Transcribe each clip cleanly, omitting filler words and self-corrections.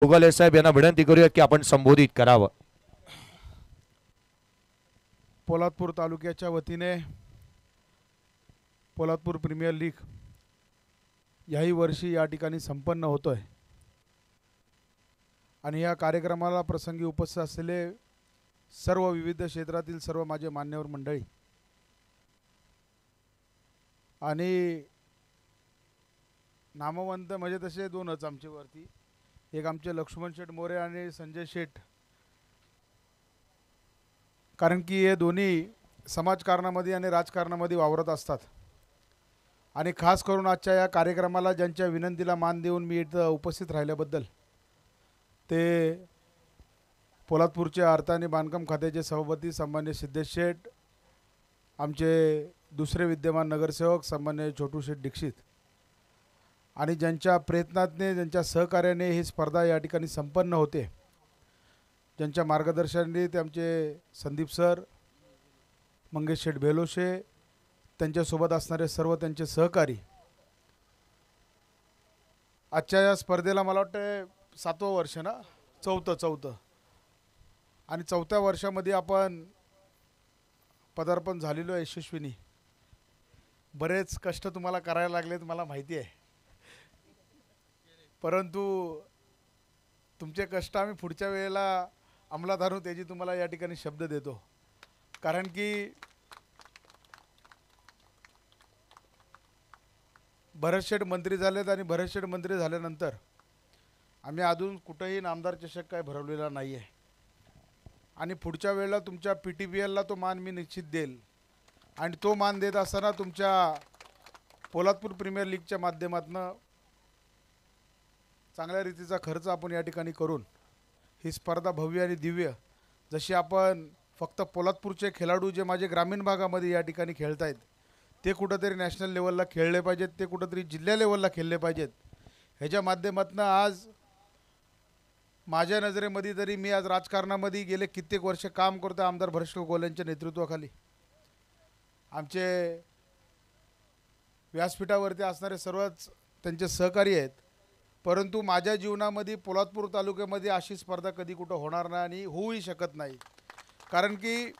गोगाले साहेब यांना विनंती करूया की आपण संबोधित करावं. पोलादपूर तालुक्याच्या वतीने पोलादपूर प्रीमियर लीग याही वर्षी या ठिकाणी संपन्न होतोय आणि या कार्यक्रमाला प्रसंगी उपस्थित असलेले सर्व विविध क्षेत्रातील सर्व माझे मान्यवर मंडळी आणि नामवंत म्हणजे तसे दोनच आमच्यावरती, एक आमचे लक्ष्मण शेठ मोरे आणि संजय शेठ, कारण की हे दोन्ही समाजकारणामध्ये आणि राजकारणामध्ये वावरत असतात. आणि खास करून आजच्या या कार्यक्रमाला ज्यांच्या विनंतीला मान देऊन मी इथं उपस्थित राहिल्याबद्दल ते पोलादपूरचे अर्थ आणि बांधकाम खात्याचे सभापती सन्मान्य सिद्धेश शेठ, आमचे दुसरे विद्यमान नगरसेवक सन्मान्य छोटू शेठ दीक्षित, आणि ज्यांच्या प्रयत्नातने ज्यांच्या सहकार्याने ही स्पर्धा या ठिकाणी संपन्न होते, ज्यांच्या मार्गदर्शनाने ते आमचे संदीप सर, मंगेश शेठ बेलोशे, त्यांच्यासोबत असणारे सर्व त्यांचे सहकारी. आजच्या या स्पर्धेला मला वाटतं 7वं वर्ष ना, चौथं आणि 4थ्या वर्षामध्ये आपण पदार्पण झालेलो आहे यशस्वीनी. बरेच कष्ट तुम्हाला करायला लागलेत मला माहिती आहे, परंतु तुमचे कष्ट आम्ही पुढच्या वेळेला अंमलात आणू त्याची तुम्हाला या ठिकाणी शब्द देतो. कारण की भरत शेठ मंत्री झालेत आणि भरत शेठ मंत्री झाल्यानंतर आम्ही अजून कुठंही नामदार चषक काय भरवलेला नाही आहे आणि पुढच्या वेळेला तुमच्या PTPLला तो मान मी निश्चित देईल. आणि तो मान देत असताना तुमच्या पोलादपूर प्रीमियर लीगच्या माध्यमातून चांगल्या रीतीचा खर्च आपण या ठिकाणी करून ही स्पर्धा भव्य आणि दिव्य, जशी आपण फक्त पोलादपूरचे खेळाडू जे माझे ग्रामीण भागामध्ये या ठिकाणी खेळत आहेत ते कुठंतरी नॅशनल लेवलला खेळले पाहिजेत, ते कुठंतरी जिल्हा लेवलला खेळले पाहिजेत. ह्याच्या माध्यमातून आज माझ्या नजरेमध्ये तरी मी आज राजकारणामध्ये गेले कित्येक वर्ष काम करतो आमदार भरत गोगालेंच्या नेतृत्वाखाली. आमचे व्यासपीठावरती असणारे सर्वच त्यांचे सहकारी आहेत, परंतु माझ्या जीवनामध्ये पोलादपूर तालुक्यामध्ये अशी स्पर्धा कधी कुठं होणार नाही आणि होऊही शकत नाही. कारण की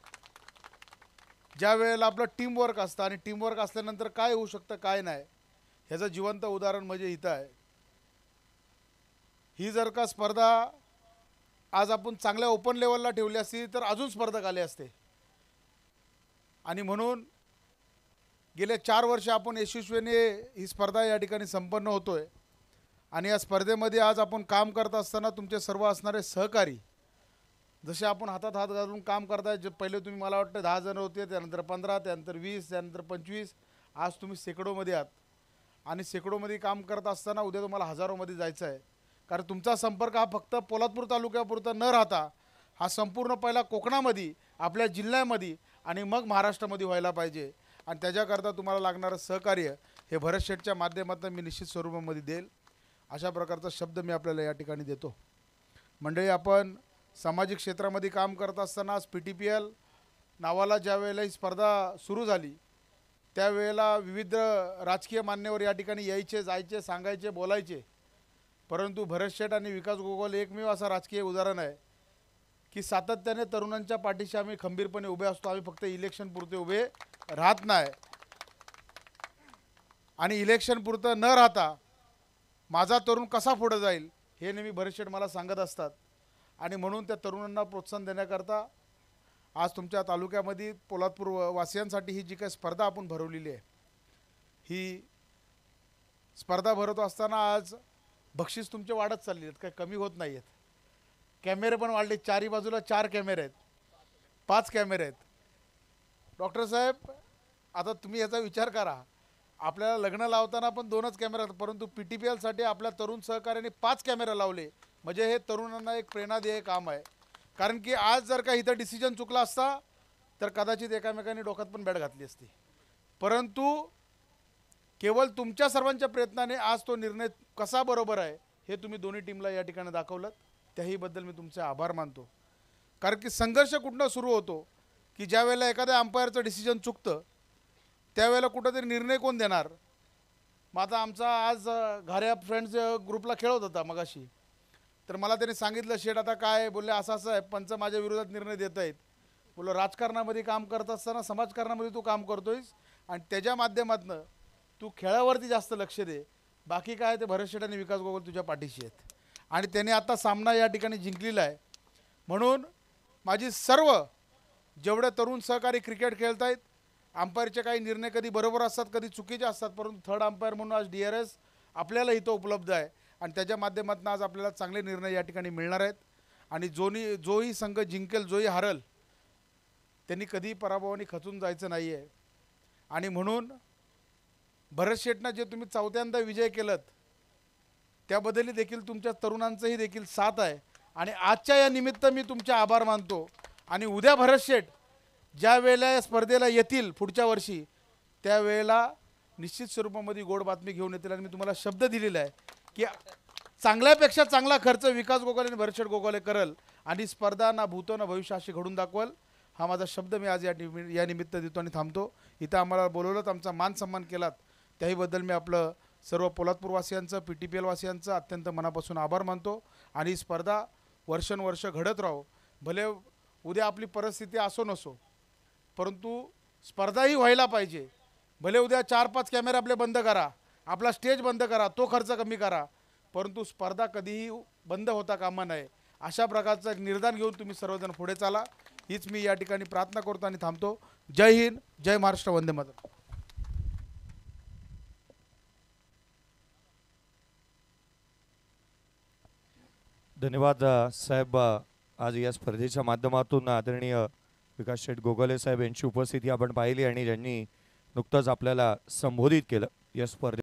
ज्या वेळेला आपलं टीमवर्क असतं आणि टीमवर्क असल्यानंतर काय होऊ शकतं काय नाही ह्याचं जिवंत उदाहरण म्हणजे इथं आहे. ही जर का स्पर्धा आज आपण चांगल्या ओपन लेवलला ठेवली असती तर अजून स्पर्धक आले असते. आणि म्हणून गेले 4 वर्ष आपण यशस्वीने ही स्पर्धा या ठिकाणी संपन्न होतोय आणि या स्पर्धेमध्ये आज आपण काम करत असताना तुमचे सर्व असणारे सहकारी जसे आपण हातात हात घालून काम करताय. जे पहिले तुम्ही मला वाटतं 10 जण होते, त्यानंतर 15, त्यानंतर 20, त्यानंतर 25, आज तुम्ही शेकडोमध्ये आहात आणि शेकडोमध्ये काम करत असताना उद्या तुम्हाला हजारोमध्ये जायचं आहे. कारण तुमचा संपर्क हा फक्त पोलादपूर तालुक्यापुरता न राहता हा संपूर्ण पहिला कोकणामध्ये, आपल्या जिल्ह्यामध्ये आणि मग महाराष्ट्रामध्ये व्हायला पाहिजे. आणि त्याच्याकरता तुम्हाला लागणारं सहकार्य हे भरत शेठच्या माध्यमातून मी निश्चित स्वरूपामध्ये देईल, अशा प्रकारचा शब्द मी आपल्याला या ठिकाणी देतो. मंडळी, आपण सामाजिक क्षेत्रामध्ये काम करत असताना आज PTPL नावाला ज्या वेळेला ही स्पर्धा सुरू झाली त्यावेळेला विविध राजकीय मान्यवर या ठिकाणी यायचे, जायचे, सांगायचे, बोलायचे, परंतु भरत शेठ आणि विकास गोगाले एकमेव असा राजकीय उदाहरण आहे की सातत्याने तरुणांच्या पाठीशी आम्ही खंबीरपणे उभे असतो. आम्ही फक्त इलेक्शन पुरते उभे राहत नाही आणि इलेक्शन पुरतं न राहता माझा तरुण कसा पुढे जाईल हे नेहमी भरत शेठ मला सांगत असतात. आणि म्हणून त्या तरुणांना प्रोत्साहन देण्याकरता आज तुमच्या तालुक्यामध्ये पोलादपूर वासियांसाठी ही जी काही स्पर्धा आपण भरवलेली आहे, ही स्पर्धा भरवत असताना आज बक्षीस तुमचे वाढत चालले आहेत, काही कमी होत नाही आहेत. कॅमेरे पण वाढले, 4ही बाजूला 4 कॅमेरे आहेत, 5 कॅमेरे आहेत. डॉक्टर साहेब, आता तुम्ही याचा विचार करा, आपल्याला लग्न लावताना पण 2च कॅमेरे आहेत, परंतु PTPLसाठी आपल्या तरुण सहकार्याने 5 कॅमेरे लावले. म्हणजे हे तरुणांना एक प्रेरणादायी काम आहे. कारण की आज जर का इथं डिसिजन चुकला असता तर कदाचित एकामेकांनी डोक्यात पण बॅट घातली असती, परंतु केवळ तुमच्या सर्वांच्या प्रयत्नाने आज तो निर्णय कसा बरोबर आहे हे तुम्ही दोन्ही टीमला या ठिकाणी दाखवलं, त्याहीबद्दल मी तुमचे आभार मानतो. कारण की संघर्ष कुठनं सुरू होतो की ज्या वेळेला एखाद्या अंपायरचं डिसिजन चुकतं त्यावेळेला कुठंतरी निर्णय कोण देणार. मग आता आमचा आज घाऱ्या फ्रेंड्स ग्रुपला खेळत होता मगाशी, तर मला त्यांनी सांगितलं शेठ आता काय बोलले असं असं आहे पंच माझ्या विरोधात निर्णय देत आहेत. बोललो राजकारणामध्ये काम करत असताना समाजकारणामध्ये तू काम करतोयस आणि त्याच्या माध्यमातून तू खेळावरती जास्त लक्ष दे. बाकी काय ते भरत शेठ आणि विकास गोगोले तुझ्या पाठीशी आहेत आणि त्याने आता सामना या ठिकाणी जिंकलेला आहे. म्हणून माझी सर्व जेवढे तरुण सहकारी क्रिकेट खेळत आहेत, अंपायरचे काही निर्णय कधी बरोबर असतात कधी चुकीचे असतात, परंतु थर्ड अंपायर म्हणून आज DRS आपल्याला इथं उपलब्ध आहे आणि त्याच्या माध्यमातून आज आपल्याला चांगले निर्णय या ठिकाणी मिळणार आहेत. आणि जोही संघ जिंकेल जोही हारल त्यांनी कधी पराभवाने खचून जायचं नाही आहे. आणि म्हणून भरत शेठनं जे तुम्ही चौथ्यांदा विजय केलात त्याबद्दलही देखील तुमच्या तरुणांचंही देखील साथ आहे आणि आजच्या या निमित्त मी तुमचे आभार मानतो. आणि उद्या भरत शेठ ज्या वेळेला या स्पर्धेला येतील पुढच्या वर्षी त्यावेळेला निश्चित स्वरूपामध्ये गोड बातमी घेऊन येतील आणि मी तुम्हाला शब्द दिलेला आहे की चांगल्यापेक्षा चांगला खर्च विकास गोगोले आणि भरत शेठ गोगोले करल आणि स्पर्धा ना भूतो ना भविष्य अशी घडून दाखवल. हा माझा शब्द मी आज या निमित्त देतो आणि थांबतो. इथं आम्हाला बोलवलं तर आमचा मान सन्मान केलात त्याहीबद्दल मी आपलं सर्व पोलादपूरवासियांचं PTPL वासियांचं अत्यंत मनापासून आभार मानतो. आणि ही स्पर्धा वर्षानुवर्ष घडत राहो. भले उद्या आपली परिस्थिती असो नसो परंतु स्पर्धाही व्हायला पाहिजे. भले उद्या 4-5 कॅमेरे आपले बंद करा, आपला स्टेज बंद करा, तो खर्च कमी करा, परंतु स्पर्धा कधीही बंद होता कामा नये अशा प्रकारचं एक निर्धार घेऊन तुम्ही सर्वजण पुढे चाला हीच मी या ठिकाणी प्रार्थना करतो आणि थांबतो. जय हिंद, जय महाराष्ट्र, वंदे मातरम. धन्यवाद साहेब. आज या स्पर्धेच्या माध्यमातून आदरणीय विकास शेठ गोगोले साहेब यांची उपस्थिती आपण पाहिली आणि ज्यांनी नुकतंच आपल्याला संबोधित केलं या स्पर्धेत.